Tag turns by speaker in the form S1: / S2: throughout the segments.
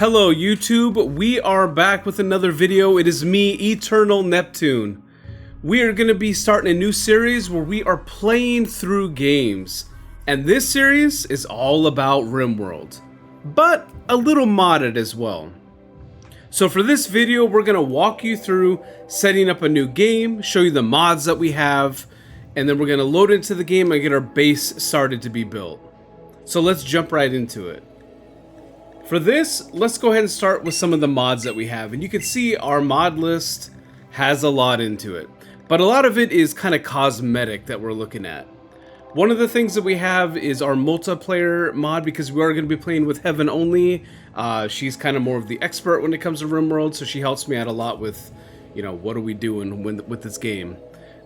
S1: Hello YouTube, we are back with another video. It is me, Eternal Neptune. We are going to be starting a new series where we are playing through games. And this series is all about Rimworld, but a little modded as well. So for this video, we're going to walk you through setting up a new game, show you the mods that we have, and then we're going to load into the game and get our base started to be built. So let's jump right into it. For this, let's go ahead and start with some of the mods that we have. And you can see our mod list has a lot into it. But a lot of it is kind of cosmetic that we're looking at. One of the things that we have is our multiplayer mod, because we are going to be playing with Heaven only. She's kind of more of the expert when it comes to Rimworld, so she helps me out a lot with, you know, what are we doing with this game.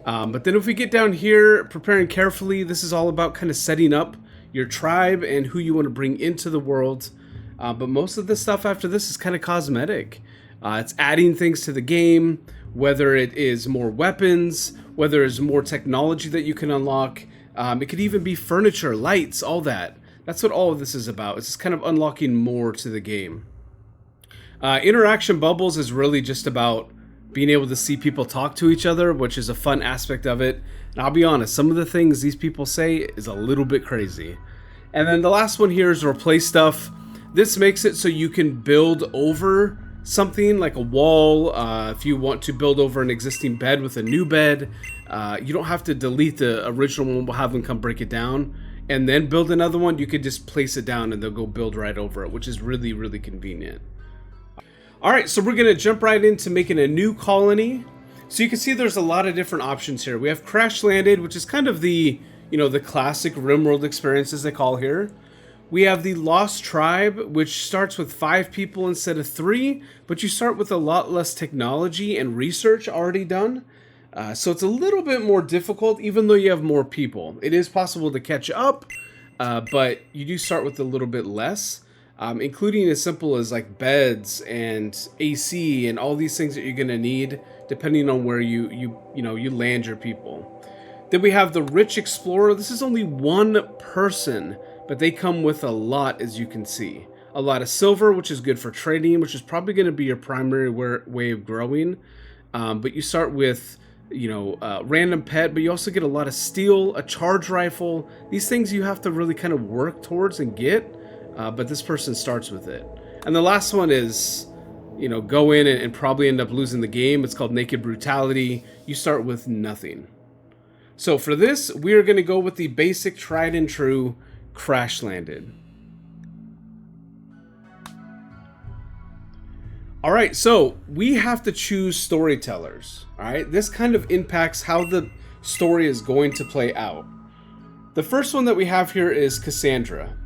S1: But then if we get down here, preparing carefully, this is all about kind of setting up your tribe and who you want to bring into the world. But most of the stuff after this is kind of cosmetic. It's adding things to the game, whether it is more weapons, whether it's more technology that you can unlock. It could even be furniture, lights, all that. That's what all of this is about. It's just kind of unlocking more to the game. Interaction bubbles is really just about being able to see people talk to each other, which is a fun aspect of it. And I'll be honest, some of the things these people say is a little bit crazy. And then the last one here is replace stuff. This makes it so you can build over something like a wall. If you want to build over an existing bed with a new bed, you don't have to delete the original one. We'll have them come break it down and then build another one. You could just place it down and they'll go build right over it, which is really, really convenient. All right, so we're going to jump right into making a new colony. So you can see there's a lot of different options here. We have Crash Landed, which is kind of the, you know, the classic Rimworld experience as they call here. We have the Lost Tribe, which starts with 5 people instead of 3, but you start with a lot less technology and research already done. So it's a little bit more difficult, even though you have more people. It is possible to catch up, but you do start with a little bit less, including as simple as like beds and AC and all these things that you're gonna need, depending on where you land your people. Then we have the Rich Explorer. This is only one person, but they come with a lot, as you can see. A lot of silver, which is good for trading, which is probably going to be your primary way of growing. But you start with, random pet, but you also get a lot of steel, a charge rifle. These things you have to really kind of work towards and get, but this person starts with it. And the last one is, go in and probably end up losing the game. It's called Naked Brutality. You start with nothing. So for this, we are going to go with the basic tried and true Crash Landed. Alright, so we have to choose storytellers. Alright, this kind of impacts how the story is going to play out. The first one that we have here is Cassandra.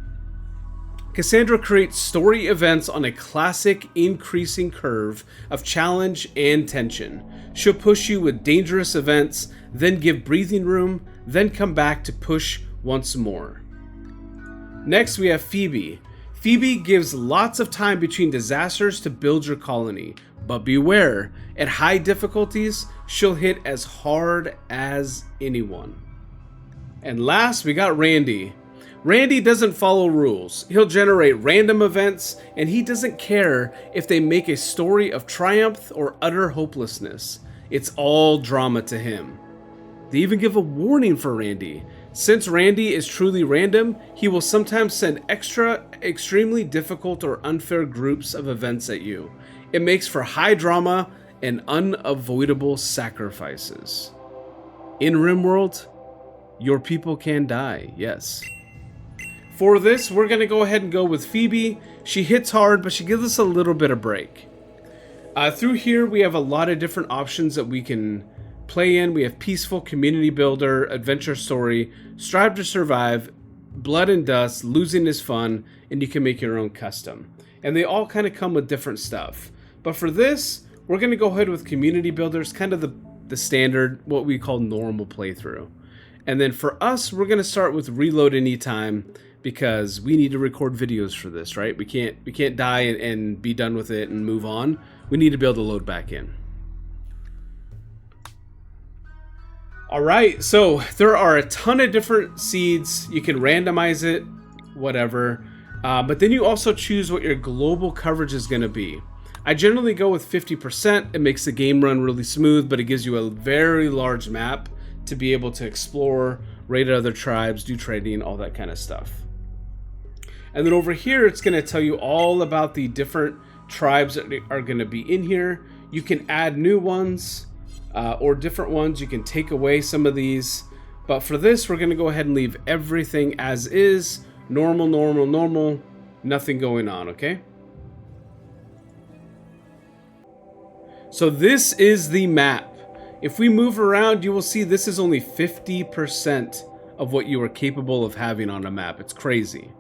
S1: Cassandra creates story events on a classic increasing curve of challenge and tension. She'll push you with dangerous events, then give breathing room, then come back to push once more. Next, we have Phoebe. Phoebe gives lots of time between disasters to build your colony, but beware, at high difficulties, she'll hit as hard as anyone. And last, we got Randy. Randy doesn't follow rules. He'll generate random events, and he doesn't care if they make a story of triumph or utter hopelessness. It's all drama to him. They even give a warning for Randy. Since Randy is truly random, he will sometimes send extremely difficult or unfair groups of events at you. It makes for high drama and unavoidable sacrifices. In Rimworld, your people can die, yes. For this, we're going to go ahead and go with Phoebe. She hits hard, but she gives us a little bit of break. Through here, we have a lot of different options that we can play in. We have Peaceful, Community Builder, Adventure Story, Strive to Survive, Blood and Dust, Losing is Fun, and you can make your own custom. And they all kind of come with different stuff. But for this, we're going to go ahead with Community Builders, kind of the standard, what we call normal playthrough. And then for us, we're going to start with Reload Anytime, because we need to record videos for this, right? We can't die and be done with it and move on. We need to be able to load back in. Alright, so there are a ton of different seeds. You can randomize it, whatever. But then you also choose what your global coverage is going to be. I generally go with 50%. It makes the game run really smooth, but it gives you a very large map to be able to explore, raid other tribes, do trading, all that kind of stuff. And then over here, it's going to tell you all about the different tribes that are going to be in here. You can add new ones or different ones. You can take away some of these. But for this, we're going to go ahead and leave everything as is. Normal, normal, normal. Nothing going on, okay? So this is the map. If we move around, you will see this is only 50% of what you are capable of having on a map. It's crazy.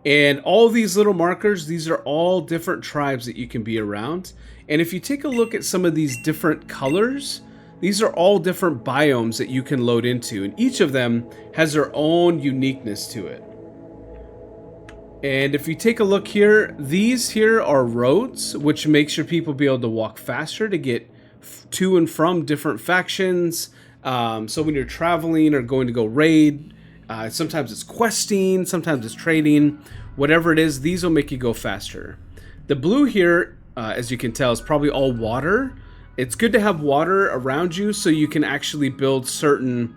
S1: And all these little markers, these are all different tribes that you can be around. And if you take a look at some of these different colors, these are all different biomes that you can load into. And each of them has their own uniqueness to it. And if you take a look here, these here are roads, which makes your people be able to walk faster to get to and from different factions. So when you're traveling or going to go raid, sometimes it's questing, sometimes it's trading, whatever it is, these will make you go faster. The blue here, as you can tell, is probably all water. It's good to have water around you so you can actually build certain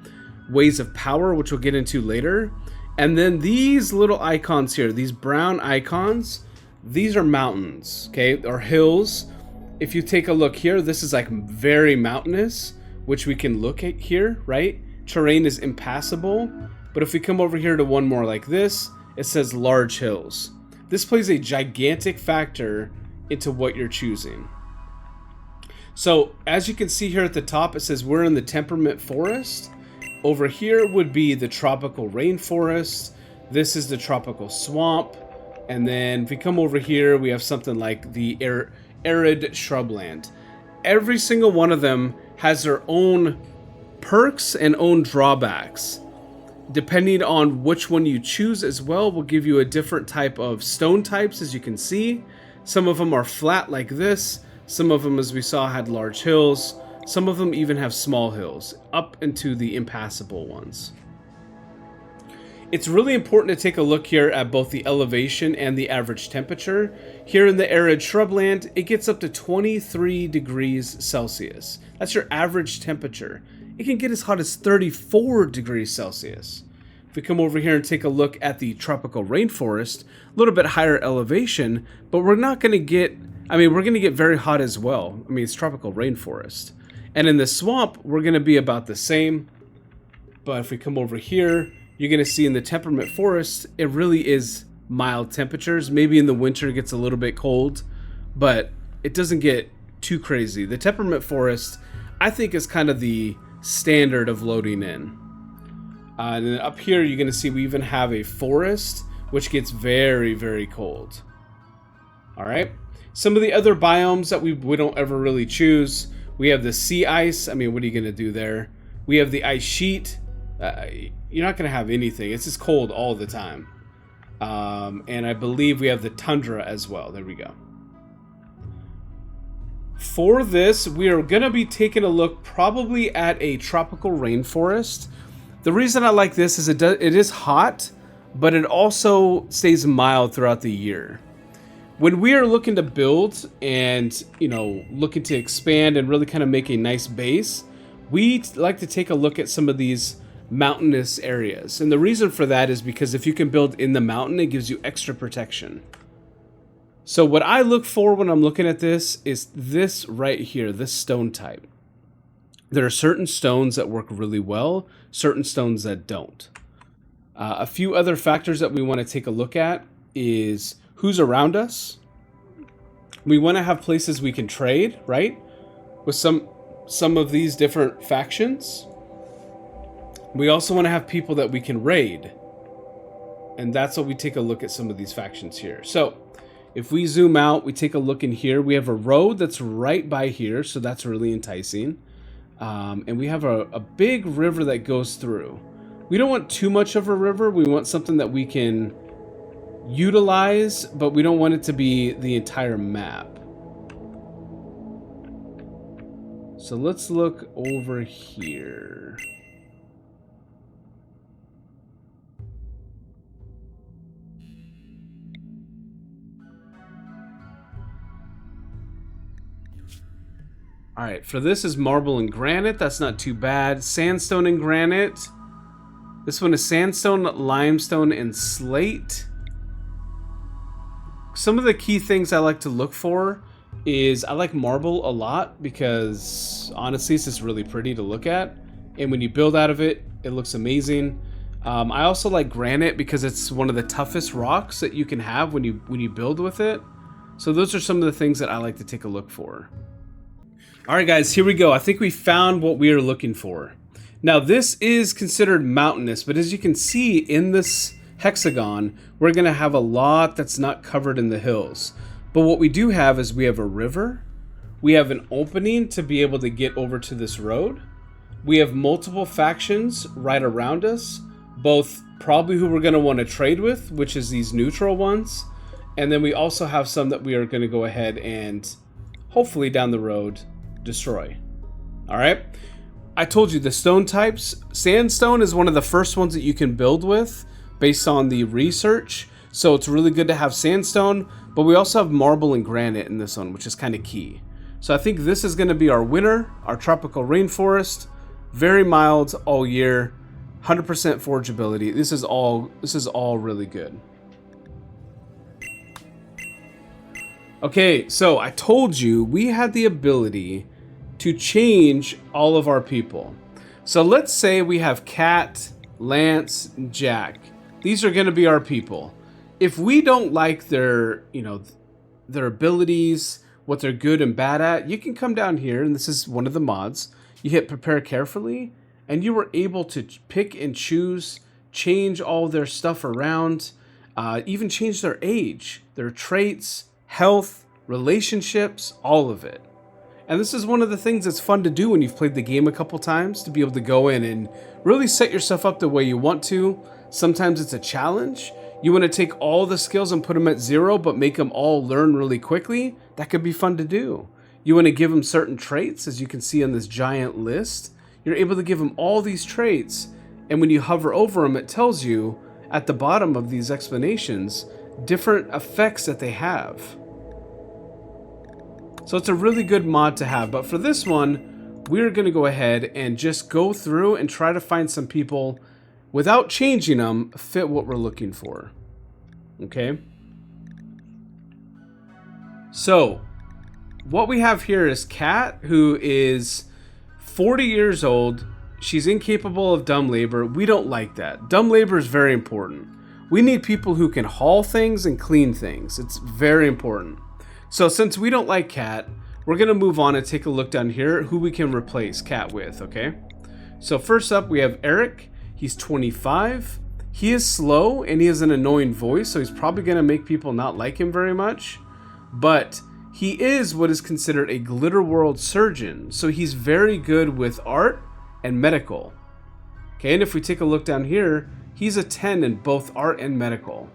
S1: ways of power, which we'll get into later. And then these little icons here, these brown icons, these are mountains, okay, or hills. If you take a look here, this is like very mountainous, which we can look at here, right? Terrain is impassable. But if we come over here to one more like this, it says large hills. This plays a gigantic factor into what you're choosing. So as you can see here at the top, it says we're in the temperament forest. Over here would be the tropical rainforest. This is the tropical swamp. And then if we come over here, we have something like the arid shrubland. Every single one of them has their own perks and own drawbacks. Depending on which one you choose as well, will give you a different type of stone types, as you can see. Some of them are flat like this. Some of them, as we saw, had large hills. Some of them even have small hills, up into the impassable ones. It's really important to take a look here at both the elevation and the average temperature. Here in the arid shrubland, it gets up to 23 degrees Celsius. That's your average temperature. It can get as hot as 34 degrees Celsius. If we come over here and take a look at the tropical rainforest, a little bit higher elevation, but we're not going to get, we're going to get very hot as well. It's tropical rainforest. And in the swamp, we're going to be about the same. But if we come over here, you're going to see in the temperament forest, it really is mild temperatures. Maybe in the winter it gets a little bit cold, but it doesn't get too crazy. The temperament forest, I think, is kind of the standard of loading in. And then up here, you're going to see we even have a forest, which gets very, very cold. All right. Some of the other biomes that we don't ever really choose. We have the sea ice. What are you going to do there? We have the ice sheet. You're not going to have anything. It's just cold all the time. And I believe we have the tundra as well. There we go. For this, we are going to be taking a look probably at a tropical rainforest. The reason I like this is it is hot, but it also stays mild throughout the year. When we are looking to build and, looking to expand and really kind of make a nice base, we like to take a look at some of these mountainous areas. And the reason for that is because if you can build in the mountain, it gives you extra protection. So what I look for when I'm looking at this is this right here, this stone type. There are certain stones that work really well, certain stones that don't. A few other factors that we want to take a look at is who's around us. We want to have places we can trade, right? With some of these different factions. We also want to have people that we can raid. And that's what we take a look at some of these factions here. So if we zoom out, we take a look in here. We have a road that's right by here, so that's really enticing. And we have a big river that goes through. We don't want too much of a river. We want something that we can utilize, but we don't want it to be the entire map. So let's look over here. All right, for this is marble and granite. That's not too bad. Sandstone and granite. This one is sandstone, limestone, and slate. Some of the key things I like to look for is I like marble a lot because honestly it's just really pretty to look at, and when you build out of it, it looks amazing. I also like granite because it's one of the toughest rocks that you can have when you build with it. So those are some of the things that I like to take a look for. All right, guys, here we go. I think we found what we are looking for. Now, this is considered mountainous, but as you can see in this hexagon, we're going to have a lot that's not covered in the hills. But what we do have is we have a river. We have an opening to be able to get over to this road. We have multiple factions right around us, both probably who we're going to want to trade with, which is these neutral ones. And then we also have some that we are going to go ahead and hopefully down the road destroy. All right, I told you the stone types. Sandstone is one of the first ones that you can build with based on the research, so it's really good to have sandstone. But we also have marble and granite in this one, which is kind of key. So I think this is going to be our winner, our tropical rainforest. Very mild all year, 100% forgeability. This is all really good. Okay, so I told you we had the ability to change all of our people. So let's say we have Cat, Lance, and Jack. These are going to be our people. If we don't like their abilities, what they're good and bad at, you can come down here, and this is one of the mods. You hit prepare carefully, and you were able to pick and choose, change all their stuff around, even change their age, their traits, health, relationships, all of it. And this is one of the things that's fun to do when you've played the game a couple times, to be able to go in and really set yourself up the way you want to. Sometimes it's a challenge. You want to take all the skills and put them at 0, but make them all learn really quickly. That could be fun to do. You want to give them certain traits, as you can see on this giant list. You're able to give them all these traits, and when you hover over them, it tells you at the bottom of these explanations different effects that they have. So it's a really good mod to have. But for this one, we're going to go ahead and just go through and try to find some people without changing them fit what we're looking for. Okay? So what we have here is Kat, who is 40 years old. She's incapable of dumb labor. We don't like that. Dumb labor is very important. We need people who can haul things and clean things. It's very important. So since we don't like Kat, we're going to move on and take a look down here who we can replace Kat with, okay? So first up, we have Eric. He's 25. He is slow and he has an annoying voice, so he's probably going to make people not like him very much. But he is what is considered a glitter world surgeon, so he's very good with art and medical. Okay, and if we take a look down here, he's a 10 in both art and medical.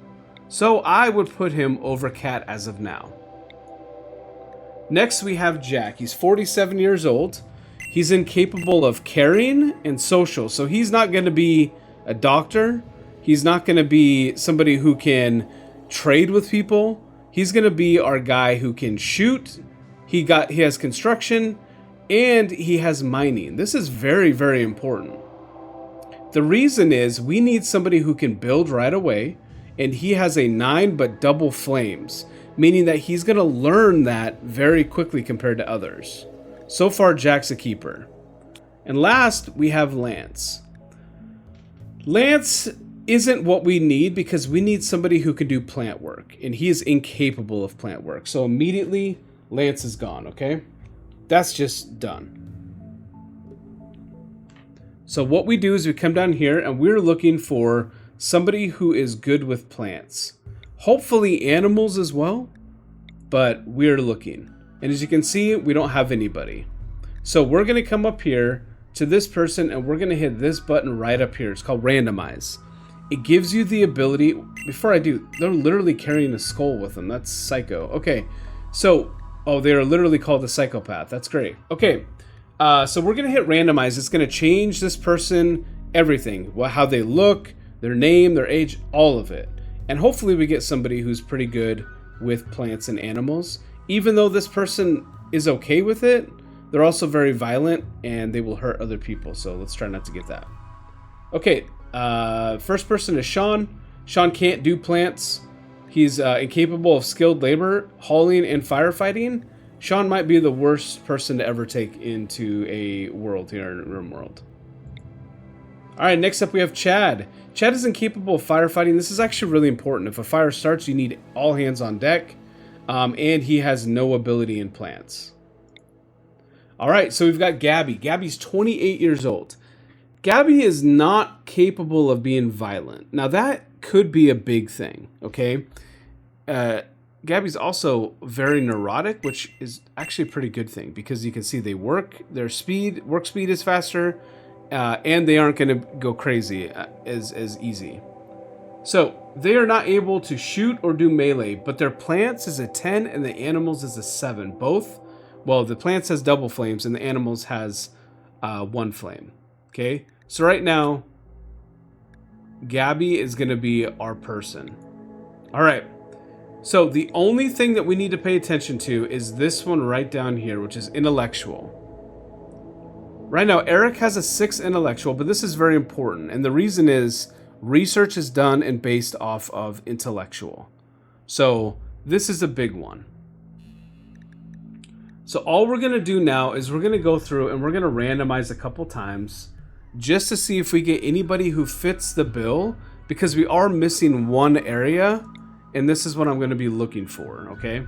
S1: So I would put him over Kat as of now. Next we have Jack. He's 47 years old. He's incapable of caring and social, so he's not going to be a doctor. He's not going to be somebody who can trade with people. He's going to be our guy who can shoot. He has construction, and he has mining. This is very, very important. The reason is we need somebody who can build right away, and he has a 9 but double flames, meaning that he's going to learn that very quickly compared to others. So far, Jack's a keeper. And last, we have Lance. Lance isn't what we need because we need somebody who can do plant work, and he is incapable of plant work. So immediately, Lance is gone, okay? That's just done. So what we do is we come down here and we're looking for somebody who is good with plants. Hopefully animals as well, but we're looking. And as you can see, we don't have anybody. So we're going to come up here to this person and we're going to hit this button right up here. It's called randomize. It gives you the ability, before I do, they're literally carrying a skull with them. That's psycho. Okay, so, oh, they're literally called a psychopath. That's great. Okay, so we're going to hit randomize. It's going to change this person, everything. How they look, their name, their age, all of it. And hopefully we get somebody who's pretty good with plants and animals. Even though this person is okay with it, They're also very violent and they will hurt other people. So let's try not to get that. Okay, first person is Sean. Sean can't do plants. He's incapable of skilled labor, hauling, and firefighting. Sean might be the worst person to ever take into a world here in Rimworld. Alright, next up we have Chad. Chad is incapable of firefighting. This is actually really important. If a fire starts, you need all hands on deck. And he has no ability in plants. Alright, so we've got Gabby. Gabby's 28 years old. Gabby is not capable of being violent. Now that could be a big thing, okay? Gabby's also very neurotic, which is actually a pretty good thing because you can see they work, their work speed is faster, and they aren't going to go crazy as easy. So they are not able to shoot or do melee, but their plants is a 10 and the animals is a 7. Both, well, the plants has double flames and the animals has 1 flame. Okay, so right now, Gabby is going to be our person. All right, so the only thing that we need to pay attention to is this one right down here, which is intellectual. Right now, Eric has a 6 intellectual, but this is very important. And the reason is research is done and based off of intellectual. So this is a big one. So all we're going to do now is we're going to go through and we're going to randomize a couple times just to see if we get anybody who fits the bill, because we are missing one area, and this is what I'm going to be looking for, okay?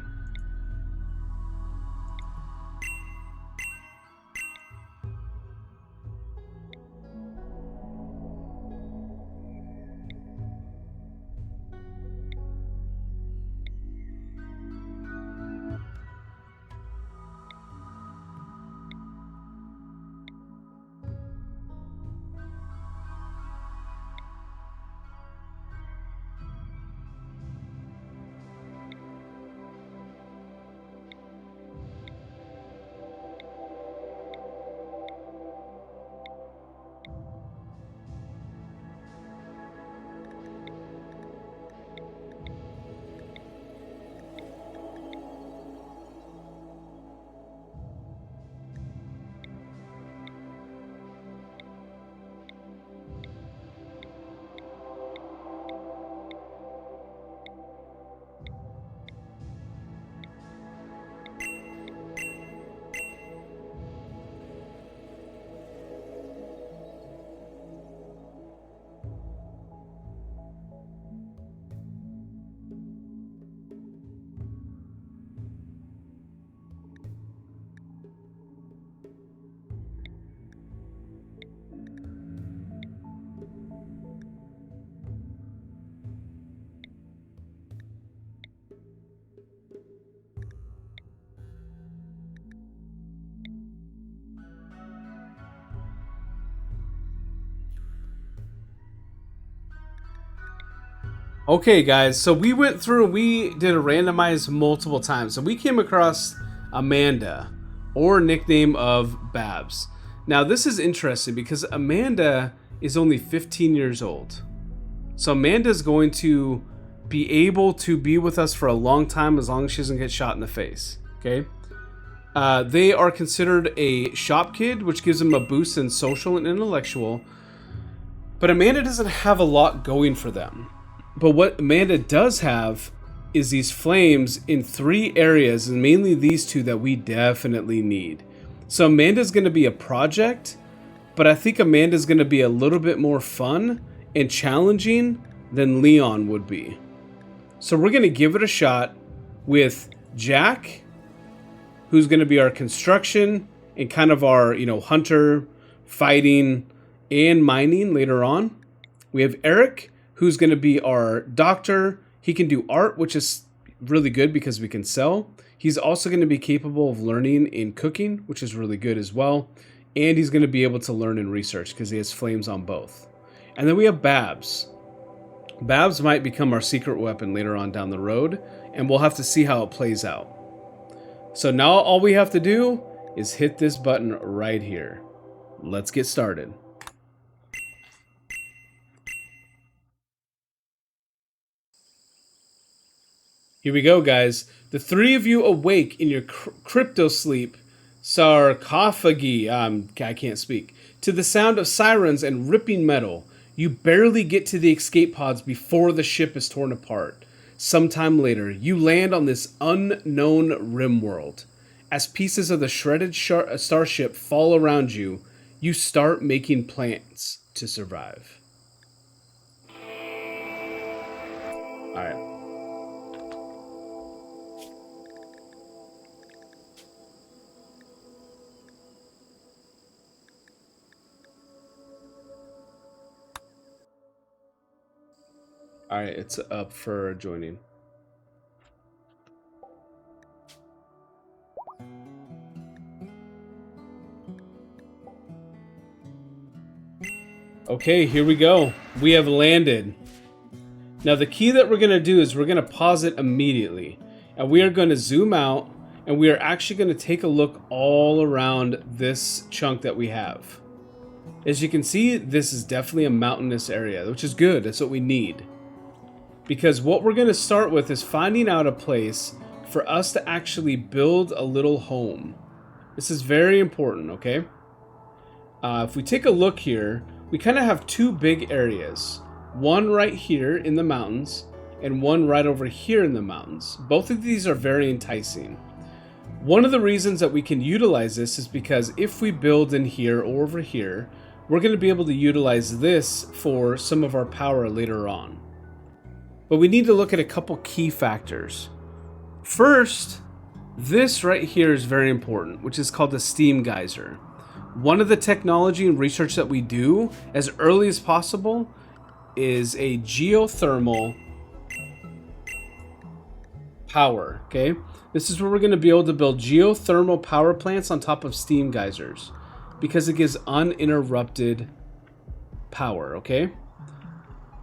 S1: Okay, guys, so we went through and we did a randomize multiple times. So we came across Amanda, or nickname of Babs. Now, this is interesting because Amanda is only 15 years old. So Amanda's going to be able to be with us for a long time as long as she doesn't get shot in the face, okay? They are considered a shop kid, which gives them a boost in social and intellectual. But Amanda doesn't have a lot going for them. But what Amanda does have is these flames in 3 areas, and mainly these 2 that we definitely need. So Amanda's going to be a project, but I think Amanda's going to be a little bit more fun and challenging than Leon would be. So we're going to give it a shot with Jack, who's going to be our construction and kind of our, hunter, fighting, and mining later on. We have Eric, who's going to be our doctor. He can do art, which is really good because we can sell. He's also going to be capable of learning in cooking, which is really good as well. And he's going to be able to learn in research because he has flames on both. And then we have Babs. Babs might become our secret weapon later on down the road, and we'll have to see how it plays out. So now all we have to do is hit this button right here. Let's get started. Here we go, guys. The 3 of you awake in your crypto sleep Sarcophagi, I can't speak. To the sound of sirens and ripping metal, you barely get to the escape pods before the ship is torn apart. Sometime later, you land on this unknown Rimworld. As pieces of the shredded starship fall around you, you start making plans to survive. Alright. Alright, it's up for joining. Okay, here we go. We have landed. Now the key that we're going to do is we're going to pause it immediately. And we are going to zoom out and we are actually going to take a look all around this chunk that we have. As you can see, this is definitely a mountainous area, which is good. That's what we need. Because what we're going to start with is finding out a place for us to actually build a little home. This is very important, okay? If we take a look here, we kind of have two big areas. One right here in the mountains, and one right over here in the mountains. Both of these are very enticing. One of the reasons that we can utilize this is because if we build in here or over here, we're going to be able to utilize this for some of our power later on. But we need to look at a couple key factors. First, this right here is very important, which is called the steam geyser. One of the technology and research that we do as early as possible is a geothermal power, okay? This is where we're going to be able to build geothermal power plants on top of steam geysers because it gives uninterrupted power, okay?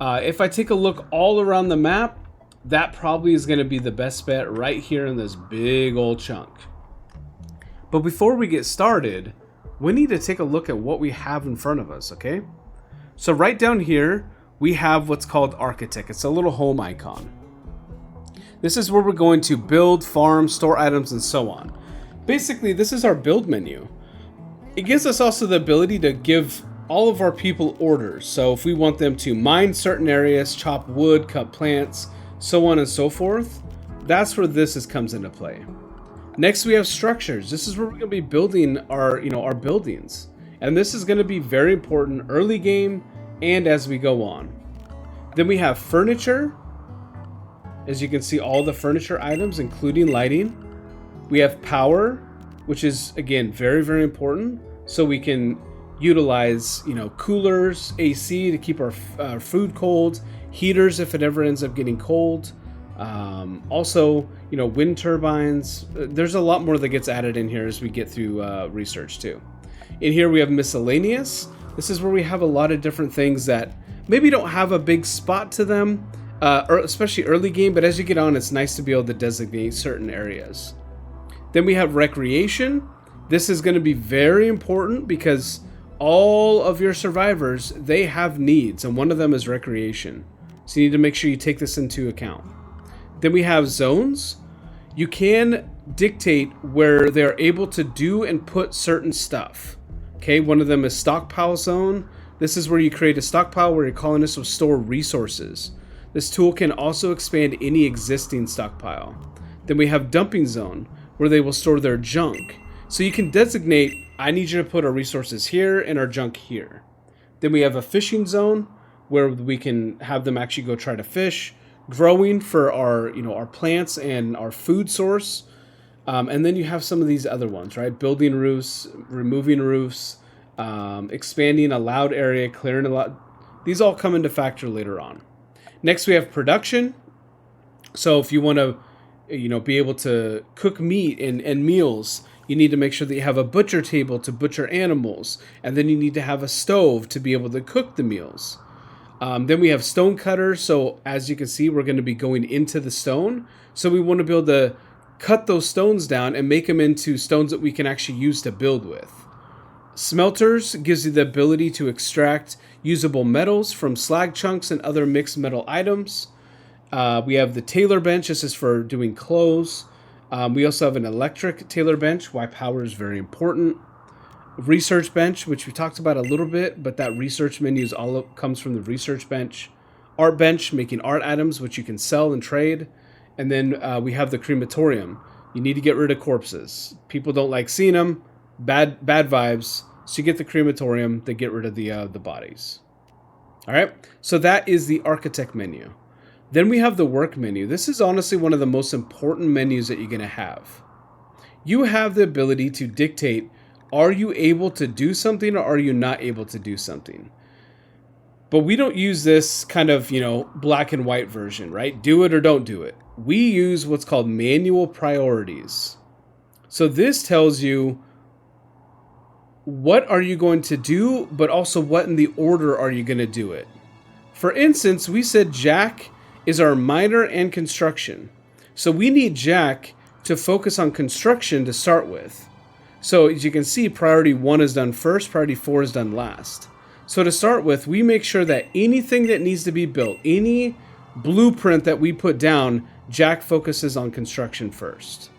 S1: If I take a look all around the map, that probably is going to be the best bet right here in this big old chunk. But before we get started, we need to take a look at what we have in front of us, okay? So right down here, we have what's called Architect. It's a little home icon. This is where we're going to build, farm, store items, and so on. Basically, this is our build menu. It gives us also the ability to give all of our people orders. So if we want them to mine certain areas, chop wood, cut plants, so on and so forth, that's where this comes into play. Next, we have structures. This is where we're going to be building our, our buildings. And this is going to be very important early game and as we go on. Then we have furniture. As you can see, all the furniture items, including lighting. We have power, which is, again, very, very important. So we can utilize, coolers, AC to keep our food cold, heaters if it ever ends up getting cold. Also, wind turbines. There's a lot more that gets added in here as we get through research too. In here we have miscellaneous. This is where we have a lot of different things that maybe don't have a big spot to them, especially early game, but as you get on, it's nice to be able to designate certain areas. Then we have recreation. This is going to be very important because all of your survivors, they have needs, and one of them is recreation. So you need to make sure you take this into account. Then we have zones. You can dictate where they're able to do and put certain stuff. Okay, one of them is stockpile zone. This is where you create a stockpile where your colonists will store resources. This tool can also expand any existing stockpile. Then we have dumping zone, where they will store their junk. So you can designate, I need you to put our resources here and our junk here. Then we have a fishing zone, where we can have them actually go try to fish. Growing for our, our plants and our food source. And then you have some of these other ones, right? Building roofs, removing roofs, expanding a loud area, clearing a lot. These all come into factor later on. Next, we have production. So if you want to, be able to cook meat and meals, you need to make sure that you have a butcher table to butcher animals. And then you need to have a stove to be able to cook the meals. Then we have stone cutters. So as you can see, we're going to be going into the stone. So we want to be able to cut those stones down and make them into stones that we can actually use to build with. Smelters gives you the ability to extract usable metals from slag chunks and other mixed metal items. We have the tailor bench. This is for doing clothes. We also have an electric tailor bench, why power is very important. Research bench, which we talked about a little bit, but that research menu is comes from the research bench. Art bench, making art items, which you can sell and trade. And then we have the crematorium. You need to get rid of corpses. People don't like seeing them. Bad vibes. So you get the crematorium to get rid of the bodies. All right. So that is the architect menu. Then we have the work menu. This is honestly one of the most important menus that you're going to have. You have the ability to dictate, are you able to do something or are you not able to do something? But we don't use this kind of, black and white version, right? Do it or don't do it. We use what's called manual priorities. So this tells you what are you going to do, but also what in the order are you going to do it. For instance, we said Jack is our miner and construction. So we need Jack to focus on construction to start with. So as you can see, priority 1 is done first, priority 4 is done last. So to start with, we make sure that anything that needs to be built, any blueprint that we put down, Jack focuses on construction first.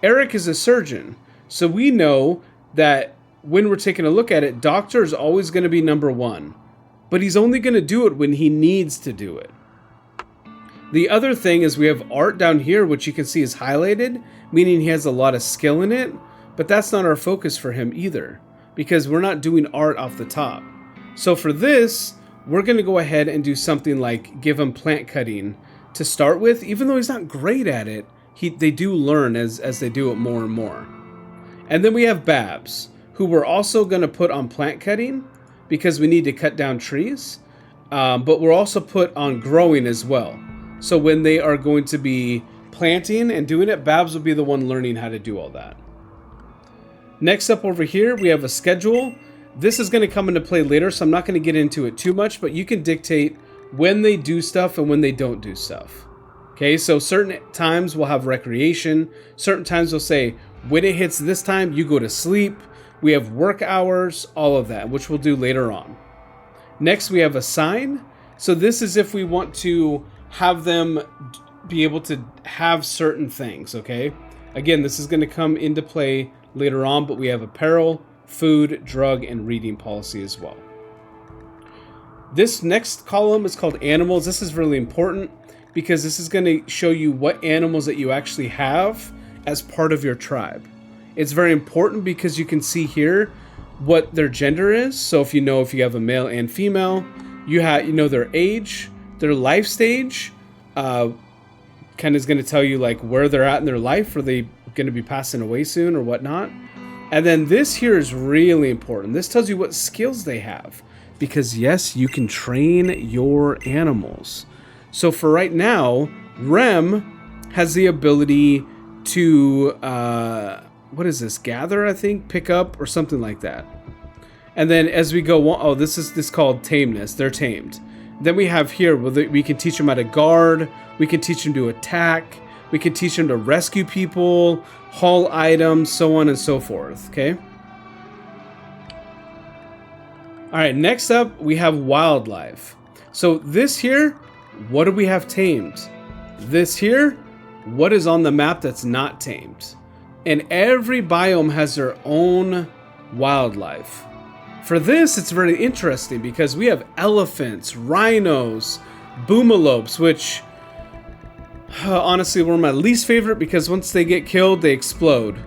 S1: Eric is a surgeon, so we know that when we're taking a look at it, doctor is always going to be number 1, but he's only going to do it when he needs to do it. The other thing is we have art down here, which you can see is highlighted, meaning he has a lot of skill in it, but that's not our focus for him either, because we're not doing art off the top. So for this, we're going to go ahead and do something like give him plant cutting to start with. Even though he's not great at it, they do learn as they do it more and more. And then we have Babs, who we're also going to put on plant cutting because we need to cut down trees. But we're also put on growing as well. So when they are going to be planting and doing it, Babs will be the one learning how to do all that. Next up over here, we have a schedule. This is going to come into play later, so I'm not going to get into it too much, but you can dictate when they do stuff and when they don't do stuff. Okay, so certain times we'll have recreation. Certain times we'll say, when it hits this time, you go to sleep. We have work hours, all of that, which we'll do later on. Next, we have assign. So this is if we want to have them be able to have certain things, okay? Again, this is going to come into play later on, but we have apparel, food, drug, and reading policy as well. This next column is called animals. This is really important because this is going to show you what animals that you actually have as part of your tribe. It's very important because you can see here what their gender is. So if you have a male and female, you know their age, their life stage, kind of is going to tell you like where they're at in their life. Are they going to be passing away soon or whatnot? And then this here is really important. This tells you what skills they have. Because yes, you can train your animals. So for right now, Rem has the ability to, what is this? Gather, I think? Pick up or something like that. And then as we go on, this is called tameness. They're tamed. Then we have here, we can teach them how to guard. We can teach them to attack. We can teach them to rescue people, haul items, so on and so forth, okay? All right, next up, we have wildlife. So this here, what do we have tamed? This here, what is on the map that's not tamed? And every biome has their own wildlife. For this, it's very interesting because we have elephants, rhinos, boomalopes, which honestly were my least favorite because once they get killed, they explode.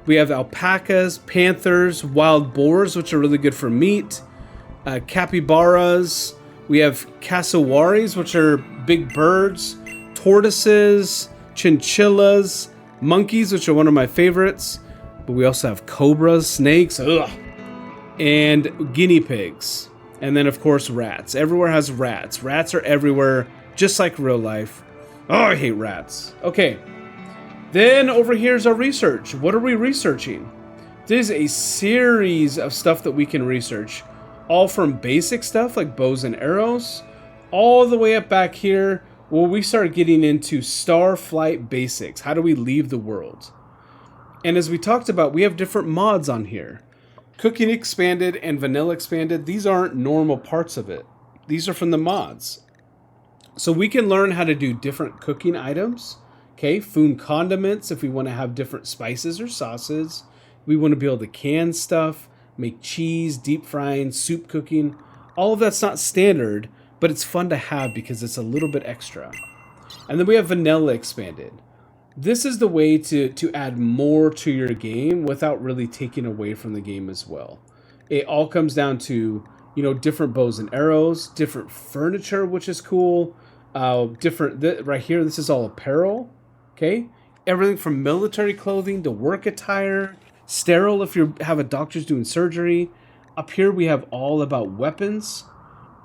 S1: We have alpacas, panthers, wild boars, which are really good for meat, capybaras. We have cassowaries, which are big birds, tortoises, chinchillas, monkeys, which are one of my favorites. But we also have cobras, snakes, and guinea pigs. And then, of course, rats. Everywhere has rats. Rats are everywhere, just like real life. Oh, I hate rats. Okay. Then over here is our research. What are we researching? There's a series of stuff that we can research. All from basic stuff like bows and arrows, all the way up back here where we start getting into star flight basics. How do we leave the world? And as we talked about, we have different mods on here. Cooking Expanded and Vanilla Expanded, these aren't normal parts of it. These are from the mods. So we can learn how to do different cooking items Okay, food condiments if we want to have different spices or sauces. We want to be able to can stuff, make cheese, deep frying, soup cooking. All of that's not standard, but it's fun to have because it's a little bit extra. And then we have vanilla expanded. This is the way to add more to your game without really taking away from the game as well. It all comes down to, you know, different bows and arrows, different furniture, which is cool. Right here, this is all apparel. Okay, everything from military clothing to work attire, sterile if you have a doctor's doing surgery. Up here we have all about weapons.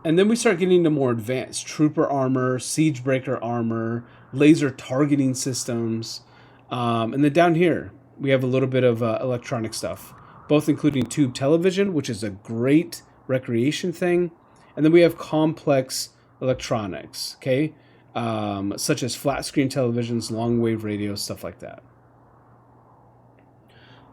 S1: And then we start getting into more advanced trooper armor, siege breaker armor, laser targeting systems. And then down here, we have a little bit of electronic stuff, both including tube television, which is a great recreation thing. And then we have complex electronics, okay? Such as flat screen televisions, long wave radios, stuff like that.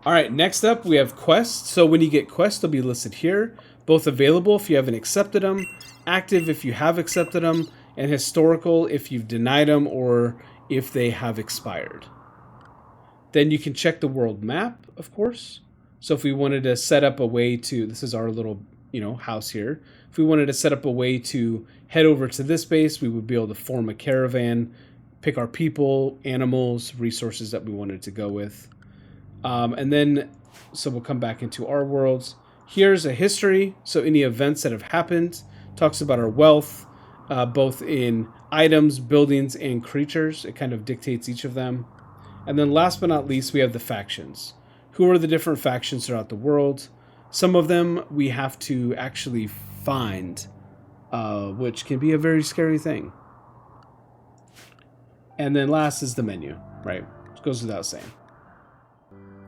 S1: All right, next up we have quests. So when you get quests, they'll be listed here, both available if you haven't accepted them, active if you have accepted them, and historical if you've denied them or if they have expired. Then you can check the world map, of course. So if we wanted to set up a way to, this is our little, you know, house here. If we wanted to set up a way to head over to this base, we would be able to form a caravan, pick our people, animals, resources that we wanted to go with. And then, so we'll come back into our worlds. Here's a history. So any events that have happened, talks about our wealth, both in items, buildings, and creatures. It kind of dictates each of them. And then last but not least, we have the factions. Who are the different factions throughout the world? Some of them we have to actually find, which can be a very scary thing. And then last is the menu, right? It goes without saying.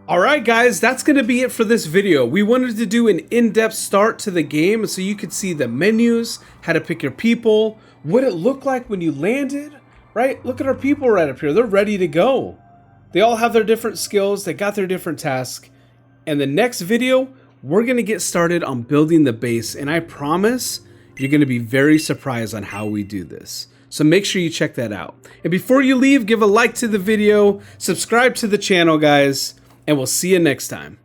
S1: Alright guys, that's going to be it for this video. We wanted to do an in-depth start to the game so you could see the menus, how to pick your people, what it looked like when you landed, right? Look at our people right up here. They're ready to go. They all have their different skills, they got their different tasks. And the next video, we're going to get started on building the base, and I promise you're going to be very surprised on how we do this. So make sure you check that out. And before you leave, give a like to the video, subscribe to the channel, guys. And we'll see you next time.